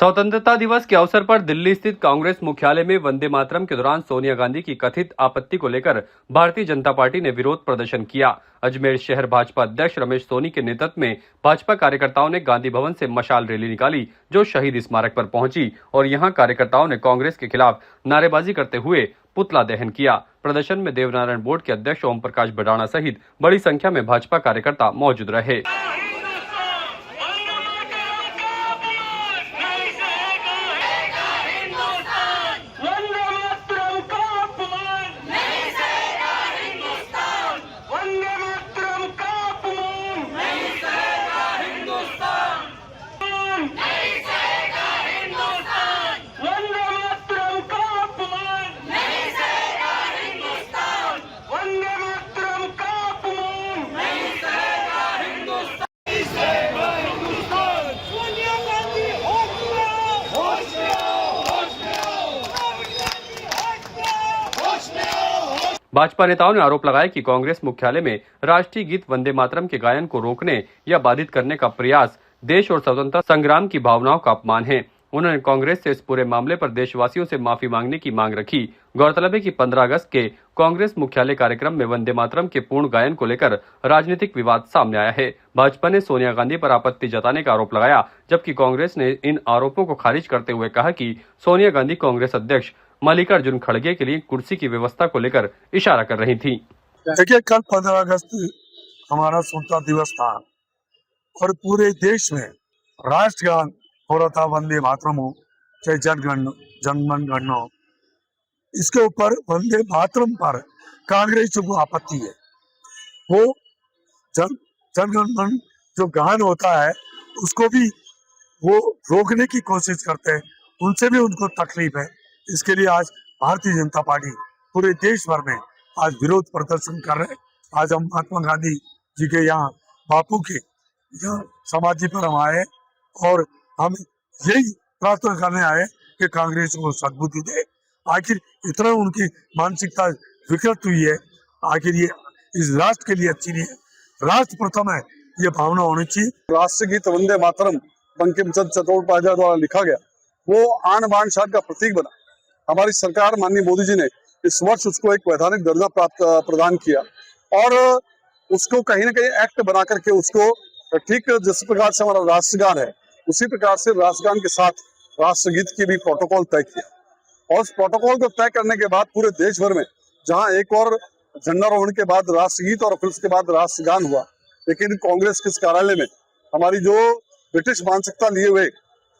स्वतंत्रता दिवस के अवसर पर दिल्ली स्थित कांग्रेस मुख्यालय में वंदे मातरम के दौरान सोनिया गांधी की कथित आपत्ति को लेकर भारतीय जनता पार्टी ने विरोध प्रदर्शन किया। अजमेर शहर भाजपा अध्यक्ष रमेश सोनी के नेतृत्व में भाजपा कार्यकर्ताओं ने गांधी भवन से मशाल रैली निकाली, जो शहीद स्मारक पर पहुंची और यहां कार्यकर्ताओं ने कांग्रेस के खिलाफ नारेबाजी करते हुए पुतला दहन किया। प्रदर्शन में देवनारायण बोर्ड के अध्यक्ष ओम प्रकाश भडाना सहित बड़ी संख्या में भाजपा कार्यकर्ता मौजूद रहे। भाजपा नेताओं ने आरोप लगाया कि कांग्रेस मुख्यालय में राष्ट्रीय गीत वंदे मातरम के गायन को रोकने या बाधित करने का प्रयास देश और स्वतंत्रता संग्राम की भावनाओं का अपमान है। उन्होंने कांग्रेस से इस पूरे मामले पर देशवासियों से माफी मांगने की मांग रखी। गौरतलब है कि 15 अगस्त के कांग्रेस मुख्यालय कार्यक्रम में वंदे मातरम के पूर्ण गायन को लेकर राजनीतिक विवाद सामने आया है। भाजपा ने सोनिया गांधी पर आपत्ति जताने का आरोप लगाया, जबकि कांग्रेस ने इन आरोपों को खारिज करते हुए कहा कि सोनिया गांधी कांग्रेस अध्यक्ष मल्लिकार्जुन खड़गे के लिए कुर्सी की व्यवस्था को लेकर इशारा कर रही थी। देखिए, कल 15 अगस्त हमारा स्वतंत्रता दिवस था और पूरे देश में राष्ट्रगान हो रहा था, वंदे मातरम हो चाहे जनगण गण हो। इसके ऊपर वंदे मातरम पर कांग्रेस को आपत्ति है। वो जनगण जो गान होता है उसको भी वो रोकने की कोशिश करते हैं, उनसे भी उनको तकलीफ है। इसके लिए आज भारतीय जनता पार्टी पूरे देश भर में आज विरोध प्रदर्शन कर रहे हैं। आज हम महात्मा गांधी जी के यहाँ, बापू के यहाँ समाधि पर हम आए और हम यही प्रार्थना करने आए कि कांग्रेस को सद्बुद्धि दे। आखिर इतना उनकी मानसिकता विकृत हुई है, आखिर ये इस राष्ट्र के लिए अच्छी नहीं है। राष्ट्र प्रथम है, ये भावना होनी चाहिए। राष्ट्र गीत वंदे मातरम बंकिम चंद्र चट्टोपाध्याय द्वारा लिखा गया, वो आन बान शान का प्रतीक बना। हमारी सरकार माननीय मोदी जी ने इस वर्ष उसको एक वैधानिक दर्जा प्रदान किया और उसको कहीं ना कहीं एक्ट बना करके उसको ठीक जिस प्रकार से हमारा राष्ट्रगान है उसी प्रकार से राष्ट्रगान के साथ राष्ट्रगीत की भी प्रोटोकॉल तय किया। और उस प्रोटोकॉल को तय करने के बाद पूरे देश भर में जहां एक और झंडारोहण के बाद राष्ट्रगीत और फिर उसके बाद राष्ट्रगान हुआ, लेकिन कांग्रेस के कार्यालय में हमारी जो ब्रिटिश मानसिकता लिए हुए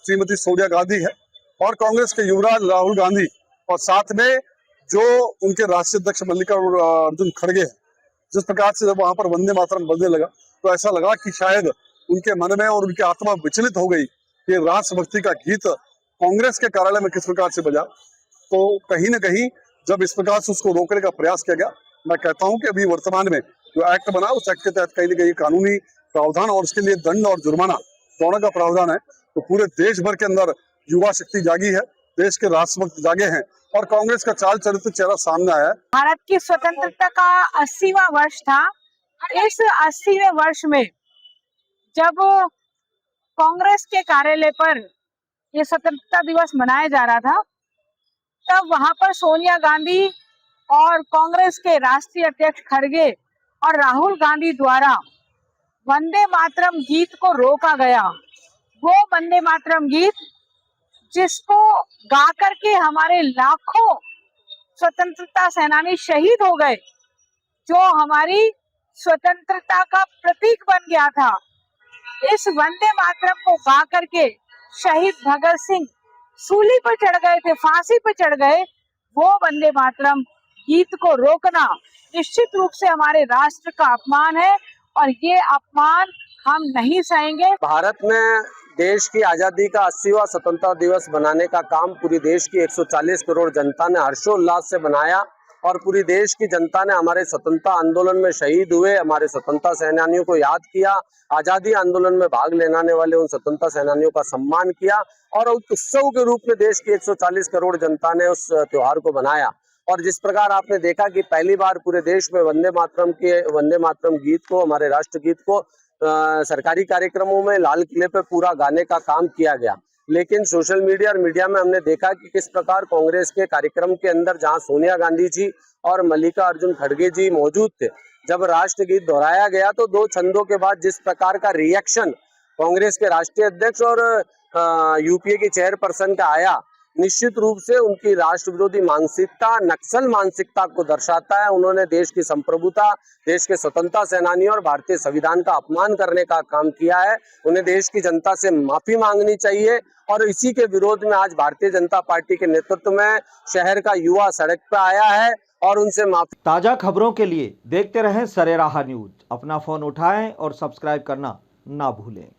श्रीमती सोनिया गांधी है और कांग्रेस के युवराज राहुल गांधी और साथ में जो उनके राष्ट्रीय अध्यक्ष मल्लिकार्जुन खड़गे हैं, जिस प्रकार से जब वहां पर वंदे मातरम बजने लगा तो ऐसा लगा कि शायद उनके मन में और उनकी आत्मा विचलित हो गई कि राष्ट्रभक्ति का गीत कांग्रेस के कार्यालय में किस प्रकार से बजा। तो कहीं ना कहीं जब इस प्रकार से उसको रोकने का प्रयास किया गया, मैं कहता हूं कि अभी वर्तमान में जो एक्ट बना उस एक्ट के तहत कहीं ना कहीं कानूनी प्रावधान और उसके लिए दंड और जुर्माना दोनों का प्रावधान है। तो पूरे देश भर के अंदर युवा शक्ति जागी है, देश के राष्ट्रभक्त जागे हैं और कांग्रेस का चाल चरित्र चेहरा सामने आया है। भारत की स्वतंत्रता का 80वां वर्ष था। इस 80वें वर्ष में जब कांग्रेस के कार्यालय पर ये स्वतंत्रता दिवस मनाया जा रहा था, तब वहां पर सोनिया गांधी और कांग्रेस के राष्ट्रीय अध्यक्ष खड़गे और राहुल गांधी द्वारा वंदे मातरम गीत को रोका गया। वो वंदे मातरम गीत जिसको गा करके हमारे लाखों स्वतंत्रता सेनानी शहीद हो गए, जो हमारी स्वतंत्रता का प्रतीक बन गया था। इस वंदे मातरम को गा करके शहीद भगत सिंह सूली पर चढ़ गए थे, फांसी पर चढ़ गए। वो वंदे मातरम गीत को रोकना निश्चित रूप से हमारे राष्ट्र का अपमान है और ये अपमान हम नहीं सहेंगे। भारत में देश की आज़ादी का 80वां स्वतंत्रता दिवस मनाने का काम पूरी देश की 140 करोड़ जनता ने हर्षोल्लास से बनाया और पूरी देश की जनता ने हमारे स्वतंत्रता आंदोलन में शहीद हुए हमारे स्वतंत्रता सेनानियों को याद किया, आज़ादी आंदोलन में भाग लेने वाले उन स्वतंत्रता सेनानियों का सम्मान किया और उत्सव के रूप में देश की 140 करोड़ जनता ने उस त्योहार को मनाया। और जिस प्रकार आपने देखा कि पहली बार पूरे देश में वंदे मातरम गीत को, हमारे राष्ट्र गीत को सरकारी कार्यक्रमों में लाल किले पे पूरा गाने का काम किया गया। लेकिन सोशल मीडिया और मीडिया में हमने देखा कि किस प्रकार कांग्रेस के कार्यक्रम के अंदर जहां सोनिया गांधी जी और मल्लिकार्जुन खड़गे जी मौजूद थे, जब राष्ट्रगीत दोहराया गया तो 2 छंदों के बाद जिस प्रकार का रिएक्शन कांग्रेस के राष्ट्रीय अध्यक्ष और यूपीए की चेयरपर्सन का आया, निश्चित रूप से उनकी राष्ट्र विरोधी मानसिकता, नक्सल मानसिकता को दर्शाता है। उन्होंने देश की संप्रभुता, देश के स्वतंत्रता सेनानियों और भारतीय संविधान का अपमान करने का काम किया है। उन्हें देश की जनता से माफी मांगनी चाहिए और इसी के विरोध में आज भारतीय जनता पार्टी के नेतृत्व में शहर का युवा सड़क पर आया है और उनसे माफी। ताज़ा खबरों के लिए देखते रहें सरेराह न्यूज। अपना फोन उठाएं और सब्सक्राइब करना ना भूलें।